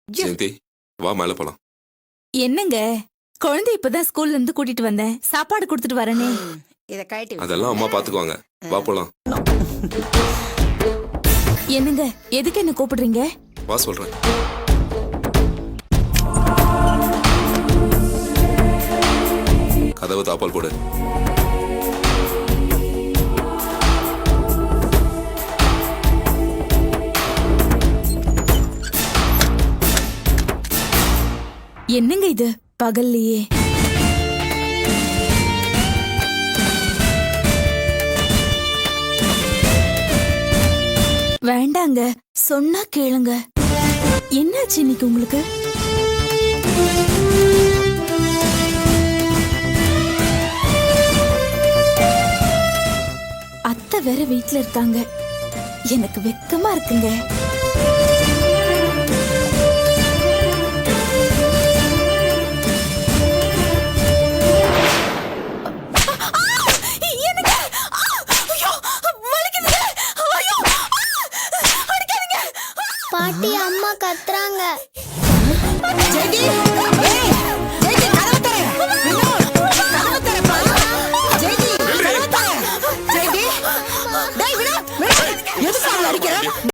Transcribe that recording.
ஜெயந்தி வா மேல போலாம். என்னங்க குழந்தை இப்பதான் ஸ்கூல்ல இருந்து கூட்டிட்டு வந்தேன், சாப்பாடு கொடுத்துட்டு வரனே. இத கழட்டி அதெல்லாம் அம்மா பாத்துக்குவாங்க. வா போலாம். என்னங்க எதுக்கு என்ன கூப்பிடுறீங்க? வா சொல்றேன். கதவு தாப்பால் போடு. என்னங்க இது பகல்லையே? வேண்டாங்க, சொன்னா கேளுங்க. என்னாச்சு இன்னைக்கு உங்களுக்கு? அத்தை வேற வீட்ல இருக்காங்க, எனக்கு வெக்கமா இருக்குங்க. பாட்டி அம்மா கத்துறாங்க. ஜெயந்தி, ஏய், ஜெயந்தி, கதவை திற.